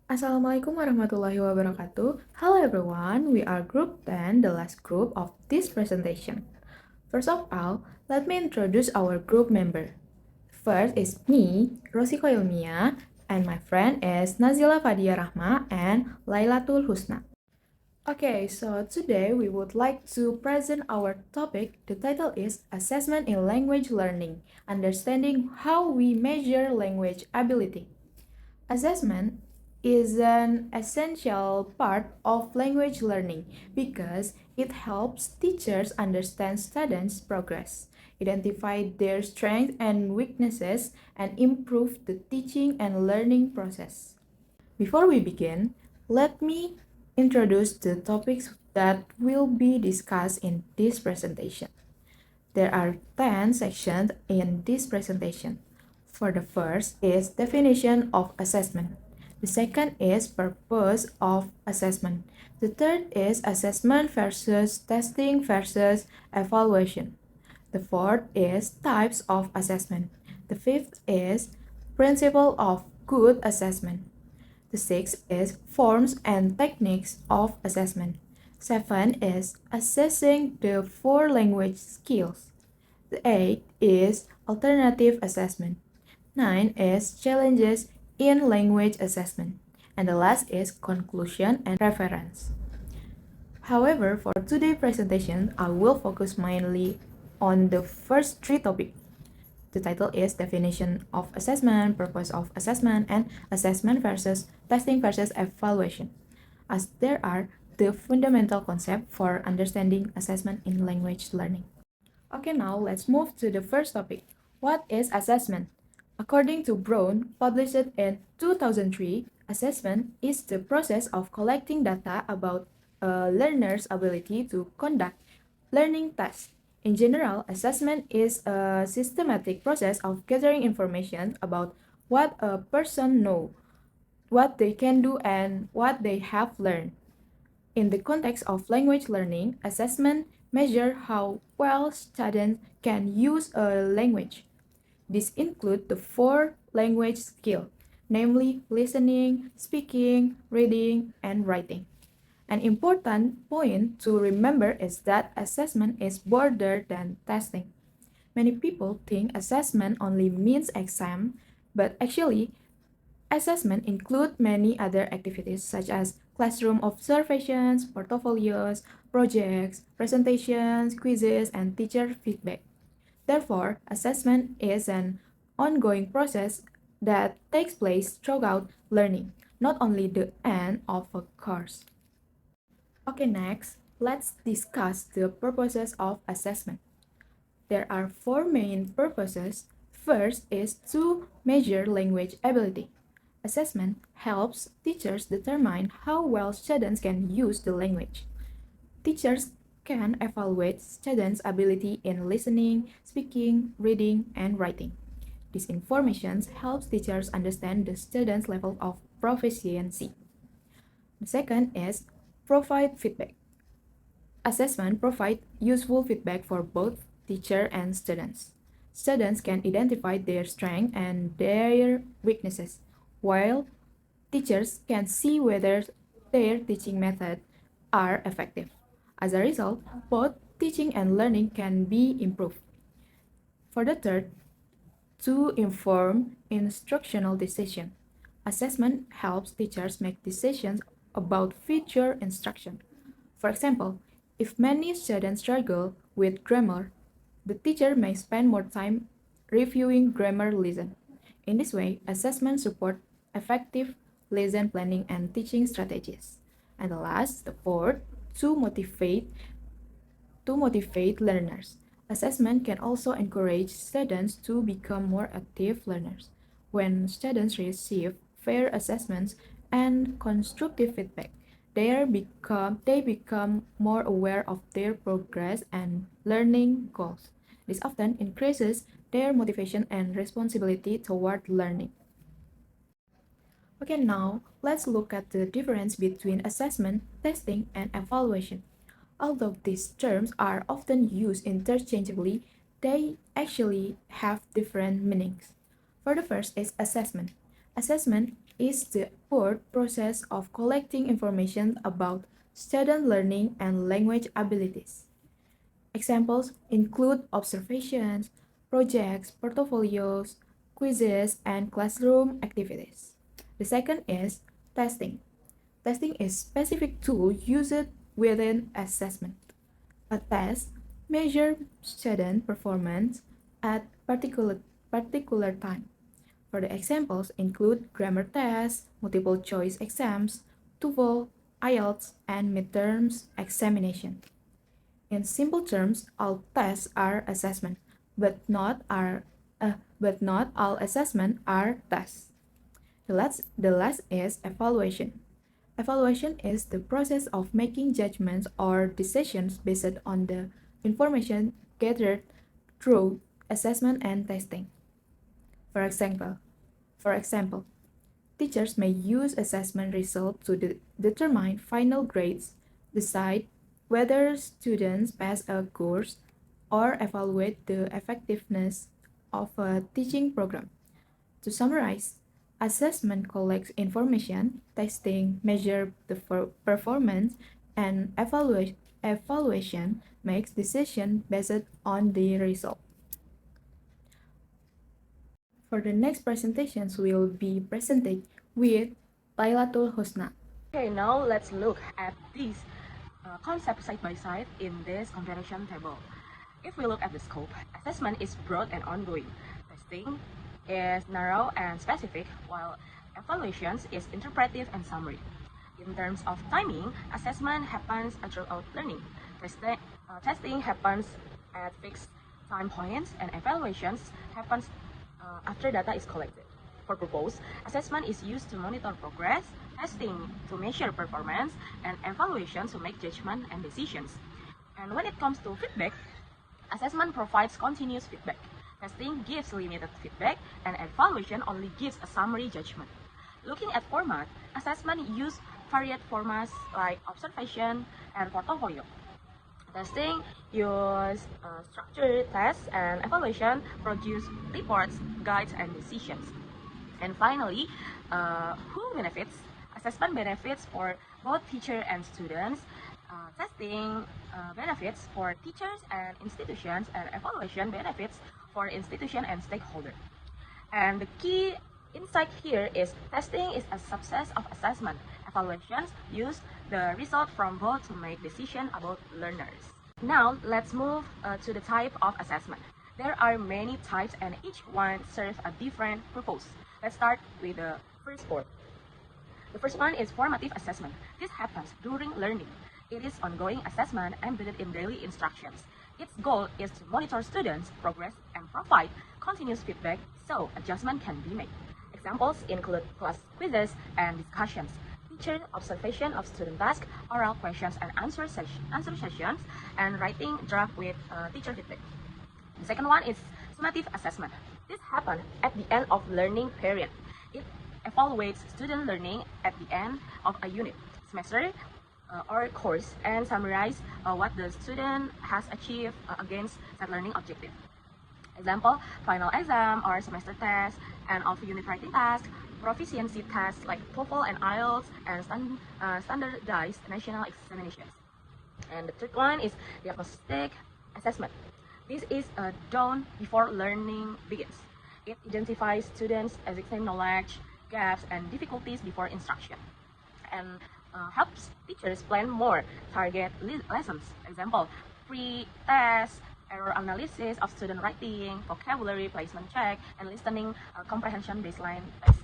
Assalamualaikum warahmatullahi wabarakatuh. Hello everyone, we are group 10, the last group of this presentation. First of all, let me introduce our group member. First is me, Rosiko Ilmia, and my friend is Nazila Fadia Rahma and Lailatul Husna. Okay, so today we would like to present our topic. The title is Assessment in Language Learning, Understanding How We Measure Language Ability. Assessment is an essential part of language learning because it helps teachers understand students' progress, identify their strengths and weaknesses, and improve the teaching and learning process. Before we begin, let me introduce the topics that will be discussed in this presentation. There are 10 sections in this presentation. For the first is definition of assessment. The second is purpose of assessment. The third is assessment versus testing versus evaluation. The fourth is types of assessment. The fifth is principle of good assessment. The sixth is forms and techniques of assessment. Seven is assessing the four language skills. The eighth is alternative assessment. Nine is challenges in language assessment. And the last is conclusion and reference. However, for today's presentation, I will focus mainly on the first three topics. The title is Definition of Assessment, Purpose of Assessment, and Assessment versus Testing versus Evaluation, as there are the fundamental concept for understanding assessment in language learning. Okay, now let's move to the first topic. What is assessment? According to Brown, published in 2003, assessment is the process of collecting data about a learner's ability to conduct learning tasks. In general, assessment is a systematic process of gathering information about what a person knows, what they can do, and what they have learned. In the context of language learning, assessment measure how well students can use a language. These include the four language skills, namely listening, speaking, reading, and writing. An important point to remember is that assessment is broader than testing. Many people think assessment only means exam, but actually, assessment include many other activities such as classroom observations, portfolios, projects, presentations, quizzes, and teacher feedback. Therefore, assessment is an ongoing process that takes place throughout learning, not only the end of a course. Okay, next, let's discuss the purposes of assessment. There are four main purposes. First is to measure language ability. Assessment helps teachers determine how well students can use the language. Teachers can evaluate students' ability in listening, speaking, reading, and writing. This information helps teachers understand the student's level of proficiency. The second is provide feedback. Assessment provides useful feedback for both teacher and students. Students can identify their strengths and their weaknesses, while teachers can see whether their teaching methods are effective. As a result, both teaching and learning can be improved. For the third, to inform instructional decision. Assessment helps teachers make decisions about future instruction. For example, if many students struggle with grammar, the teacher may spend more time reviewing grammar lesson. In this way, assessment support effective lesson planning and teaching strategies. And the last, the fourth, to motivate to motivate learners. Assessment can also encourage students to become more active learners. When students receive fair assessments and constructive feedback, they become more aware of their progress and learning goals. This often increases their motivation and responsibility toward learning. Okay, now let's look at the difference between assessment, testing, and evaluation. Although these terms are often used interchangeably, they actually have different meanings. For the first is assessment. Assessment is the word process of collecting information about student learning and language abilities. Examples include observations, projects, portfolios, quizzes, and classroom activities. The second is testing. Testing is specific tool used within assessment. A test measures student performance at particular time. For the examples include grammar tests, multiple choice exams, TOEFL, IELTS, and midterms examination. In simple terms, all tests are assessment, but not all assessment are tests. The last is evaluation. Evaluation is the process of making judgments or decisions based on the information gathered through assessment and testing. For example, for example, teachers may use assessment results to determine final grades, decide whether students pass a course, or evaluate the effectiveness of a teaching program. To summarize, assessment collects information, testing measures the performance, and evaluation makes decisions based on the result. For the next presentations, we will be presented with Lailatul Husna. Okay, now let's look at these concepts side by side in this comparison table. If we look at the scope, assessment is broad and ongoing. Testing is narrow and specific, while evaluations is interpretive and summary. In terms of timing, assessment happens throughout learning. Testing happens at fixed time points, and evaluations happens after data is collected. For purpose, assessment is used to monitor progress, testing to measure performance, and evaluation to make judgment and decisions. And when it comes to feedback, assessment provides continuous feedback. Testing gives limited feedback, and evaluation only gives a summary judgment. Looking at format, assessment use varied formats like observation and portfolio. Testing use structured tests, and evaluation produce reports, guides, and decisions. And finally, who benefits? Assessment benefits for both teacher and students. Testing benefits for teachers and institutions, and evaluation benefits for institution and stakeholder. And the key insight here is testing is a subset of assessment. Evaluations use the result from both to make decisions about learners. Now, let's move to the type of assessment. There are many types, and each one serves a different purpose. Let's start with the first four. The first one is formative assessment. This happens during learning. It is ongoing assessment embedded in daily instructions. Its goal is to monitor students' progress and provide continuous feedback so adjustment can be made. Examples include class quizzes and discussions, teacher observation of student tasks, oral questions and answer sessions, and writing draft with teacher feedback. The second one is summative assessment. This happens at the end of learning period. It evaluates student learning at the end of a unit, semester, or course, and summarize what the student has achieved against that learning objective. Example, final exam or semester test, and of unit writing task, proficiency tests like TOEFL and IELTS, and standardized national examinations. And the third one is diagnostic assessment. This is done before learning begins. It identifies students' existing knowledge, gaps, and difficulties before instruction, and helps teachers plan more target lessons. Example, pre-test, error analysis of student writing, vocabulary placement check, and listening comprehension baseline test.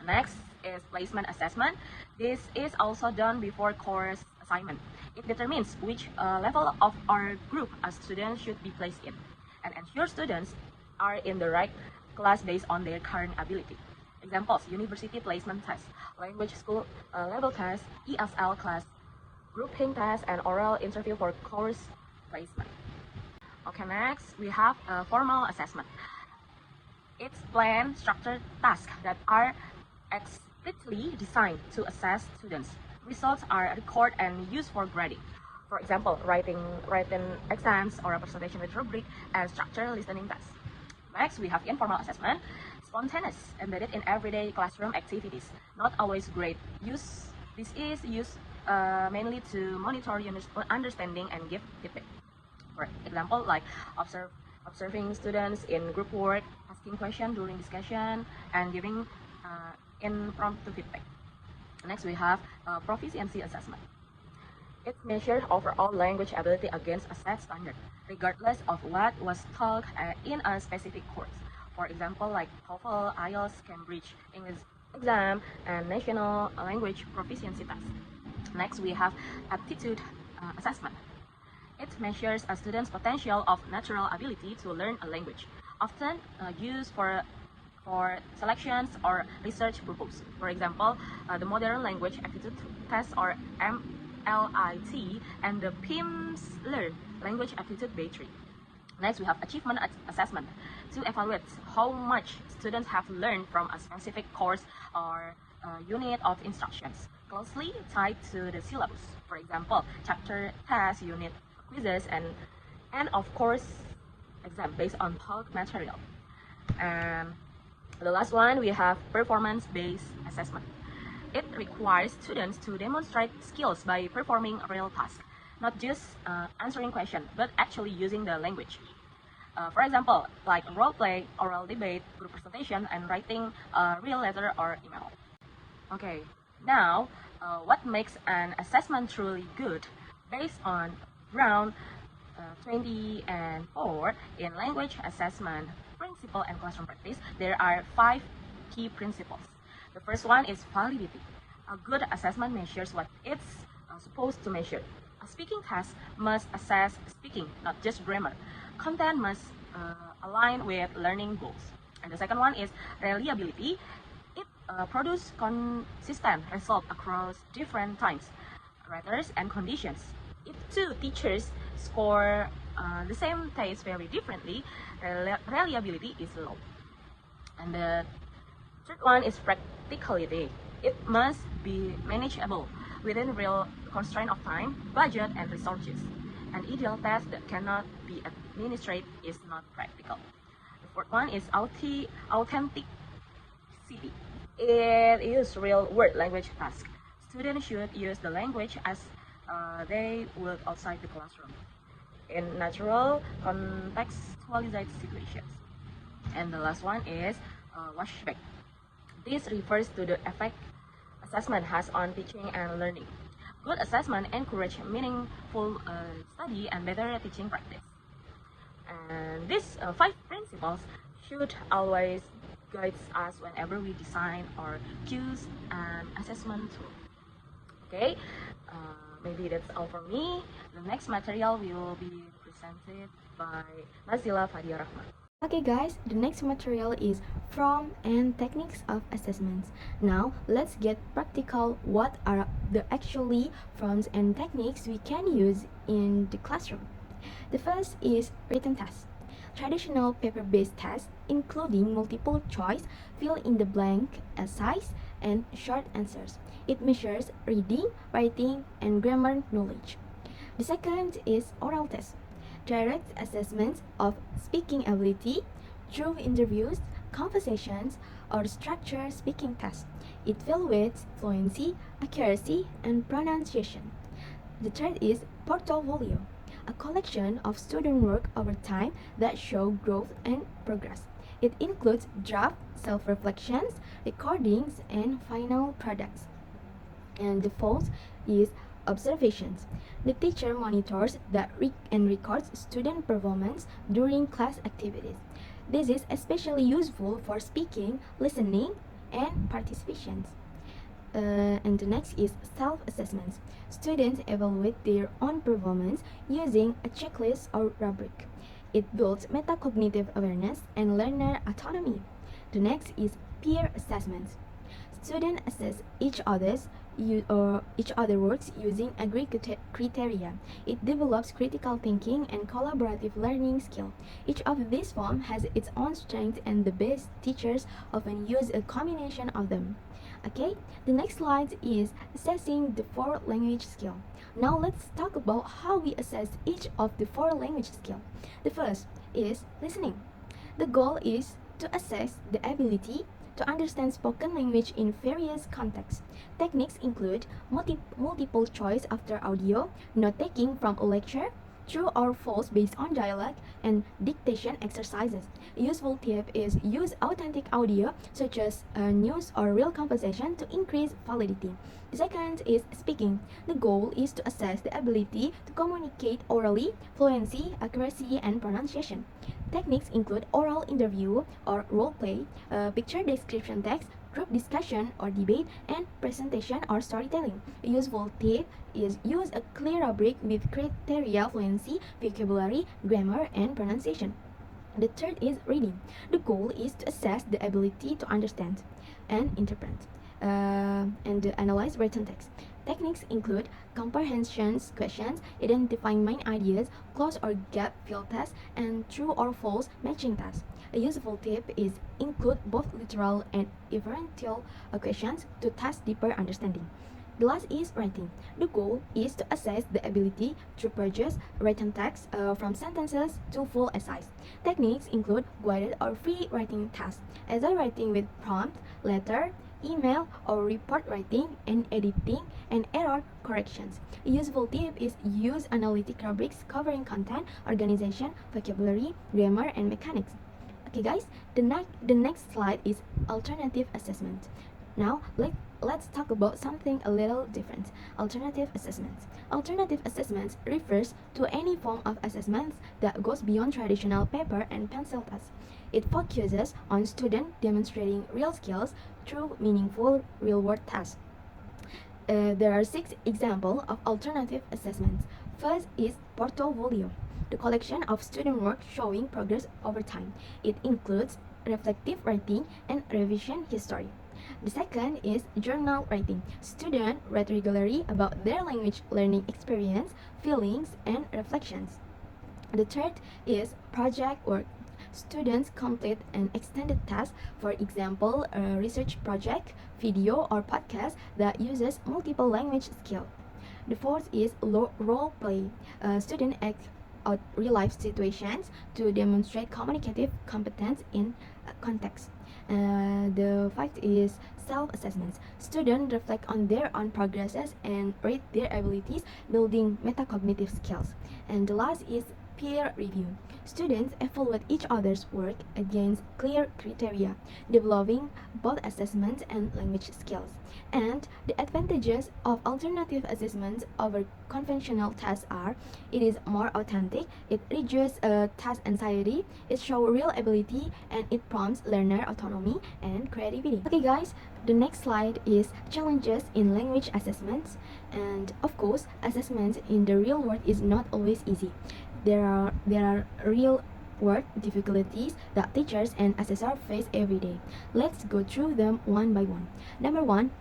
Next is placement assessment. This is also done before course assignment. It determines which level of our group a student should be placed in, and ensure students are in the right class based on their current ability. Examples, university placement test, language school level test, ESL class, grouping test, and oral interview for course placement. Okay, next we have formal assessment. It's planned, structured tasks that are explicitly designed to assess students. Results are recorded and used for grading. For example, writing exams or a presentation with rubric and structured listening tests. Next, we have informal assessment. spontaneous, embedded in everyday classroom activities, not always great. This is used mainly to monitor understanding and give feedback. For example, like observing students in group work, asking questions during discussion, and giving impromptu feedback. Next, we have proficiency assessment. It measures overall language ability against a set standard, regardless of what was taught in a specific course. For example, like TOEFL, IELTS, Cambridge English exam, and national language proficiency test. Next, we have aptitude assessment. It measures a student's potential of natural ability to learn a language, often used for selections or research purposes. For example, the Modern Language Aptitude Test or MLIT and the Pimsleur Language Aptitude Battery. Next, we have achievement assessment to evaluate how much students have learned from a specific course or unit of instructions, closely tied to the syllabus. For example, chapter tests, unit quizzes, and of course, exam based on taught material. And the last one, we have performance-based assessment. It requires students to demonstrate skills by performing real tasks, not just answering questions, but actually using the language. For example, like role play, oral debate, group presentation, and writing a real letter or email. Okay, now what makes an assessment truly good? Based on round 20 and 4 in language assessment principle and classroom practice, there are 5 key principles. The first one is validity. A good assessment measures what it's supposed to measure. A speaking test must assess speaking, not just grammar. Content must align with learning goals. And the second one is reliability. It produces consistent results across different times, writers, and conditions. If two teachers score the same test very differently, reliability is low. And the third one is practicality. It must be manageable within real constraint of time, budget, and resources. An ideal test that cannot be administered is not practical. The fourth one is authenticity. It is real-world language task. Students should use the language as they would outside the classroom in natural, contextualized situations. And the last one is washback. This refers to the effect assessment has on teaching and learning. Good assessment encourage meaningful study and better teaching practice. And these 5 principles should always guide us whenever we design or choose an assessment tool. Okay, maybe that's all for me. The next material will be presented by Nazila Fadia Rahman. Okay guys, the next material is From and Techniques of Assessments. Now let's get practical. What are the actually forms and techniques we can use in the classroom? The first is written tests. Traditional paper-based tests including multiple choice, fill in the blank essays, and short answers. It measures reading, writing, and grammar knowledge. The second is oral tests. Direct assessments of speaking ability through interviews, conversations, or structured speaking tests. It evaluates fluency, accuracy, and pronunciation. The third is portfolio, a collection of student work over time that show growth and progress. It includes draft, self-reflections, recordings, and final products. And the fourth is observations. The teacher monitors and records student performance during class activities. This is especially useful for speaking, listening, and participations. And the next is self-assessments. Students evaluate their own performance using a checklist or rubric. It builds metacognitive awareness and learner autonomy. The next is peer assessments. Students assess each other works using aggregate criteria. It develops critical thinking and collaborative learning skill. Each of these forms has its own strengths and the best teachers often use a combination of them. Okay, the next slide is assessing the 4 language skill. Now let's talk about how we assess each of the 4 language skill. The first is listening. The goal is to assess the ability to understand spoken language in various contexts. Techniques include multiple choice after audio, note taking from a lecture, true or false based on dialogue, and dictation exercises. A useful tip is use authentic audio such as news or real conversation to increase validity. The second is speaking. The goal is to assess the ability to communicate orally, fluency, accuracy, and pronunciation. Techniques include oral interview or role play, picture description text, group discussion or debate, and presentation or storytelling. A useful tip is use a clear rubric with criteria fluency, vocabulary, grammar, and pronunciation. The third is reading. The goal is to assess the ability to understand and interpret and analyze written text. Techniques include comprehension questions, identifying main ideas, close or gap fill tests, and true or false matching tests. A useful tip is include both literal and inferential questions to test deeper understanding. The last is writing. The goal is to assess the ability to produce written text from sentences to full essays. Techniques include guided or free writing tasks, essay writing with prompt, letter, email, or report writing, and editing and error corrections. A useful tip is use analytic rubrics covering content, organization, vocabulary, grammar, and mechanics. Okay, guys, the next slide is alternative assessment. Now, let's talk about something a little different. Alternative assessments. Alternative assessments refers to any form of assessments that goes beyond traditional paper and pencil tests. It focuses on students demonstrating real skills through meaningful real-world tests. There are 6 examples of alternative assessments. First is portfolio, the collection of student work showing progress over time. It includes reflective writing and revision history. The second is journal writing. Students write regularly about their language learning experience, feelings, and reflections. The third is project work. Students complete an extended task, for example, a research project, video, or podcast that uses multiple language skills. The fourth is role play. Students act out real life situations to demonstrate communicative competence in context. The fifth is self-assessments. Students reflect on their own progresses and rate their abilities, building metacognitive skills. And the last is peer review. Students evaluate each other's work against clear criteria, developing both assessments and language skills. And the advantages of alternative assessments over conventional tests are: it is more authentic, it reduces task anxiety, it shows real ability, and it prompts learner autonomy and creativity. Okay, guys, the next slide is challenges in language assessments. And of course, assessments in the real world is not always easy. There are real world difficulties that teachers and assessors face every day. Let's go through them one by one. Number one,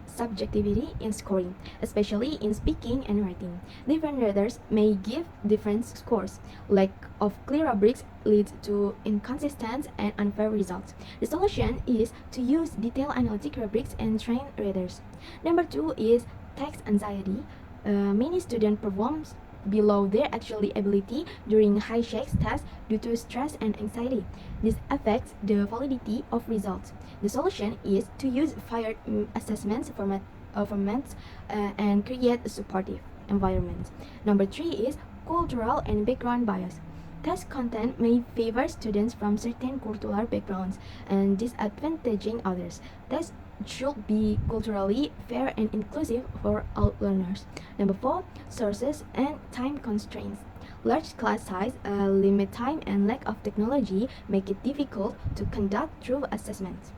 subjectivity in scoring, especially in speaking and writing. Different readers may give different scores. Lack of clear rubrics leads to inconsistent and unfair results. The solution is to use detailed analytic rubrics and train readers. Number two is text anxiety. Many students perform below their actual ability during high-stakes tests due to stress and anxiety. This affects the validity of results. The solution is to use faired assessments formats and create a supportive environment. Number three is cultural and background bias. Test content may favor students from certain cultural backgrounds and disadvantaging others. Tests should be culturally fair and inclusive for all learners. Number four, sources and time constraints. Large class size, limit time, and lack of technology make it difficult to conduct true assessments.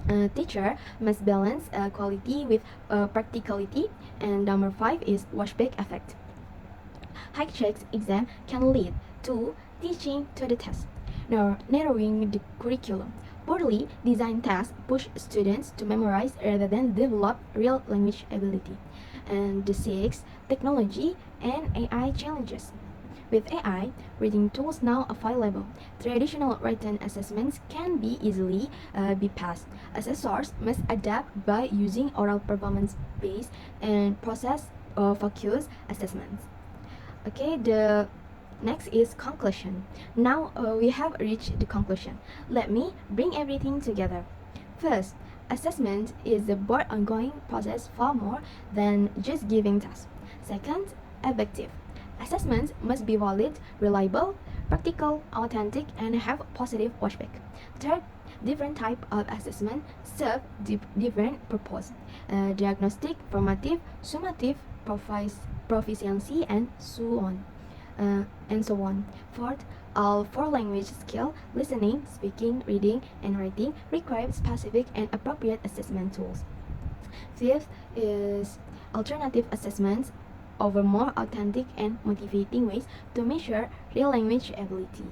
A teacher must balance quality with practicality. And number five is washback effect. High-stakes exam can lead to teaching to the test. Now, narrowing the curriculum. Poorly designed tests push students to memorize rather than develop real language ability. And the sixth, technology and AI challenges. With AI, reading tools now available, traditional written assessments can be easily bypassed. Assessors must adapt by using oral performance-based and process-focused assessments. Okay, the Next is conclusion. Now we have reached the conclusion. Let me bring everything together. First, assessment is a broad ongoing process far more than just giving tasks. Second, effective. Assessments must be valid, reliable, practical, authentic, and have positive pushback. Third, different type of assessment serve different purpose. Diagnostic, formative, summative, proficiency, and so on. Fourth, all four language skill, listening, speaking, reading, and writing require specific and appropriate assessment tools. Fifth is alternative assessments over more authentic and motivating ways to measure real language ability.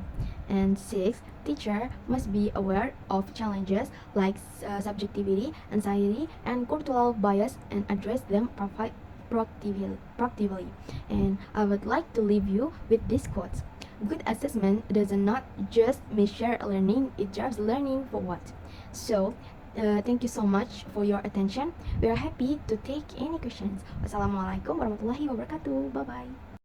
And sixth, teacher must be aware of challenges like subjectivity, anxiety, and cultural bias and address them proactively. And I would like to leave you with this quote. Good assessment does not just measure learning, it drives learning forward. So, thank you so much for your attention. We are happy to take any questions. Wassalamualaikum warahmatullahi wabarakatuh. Bye bye.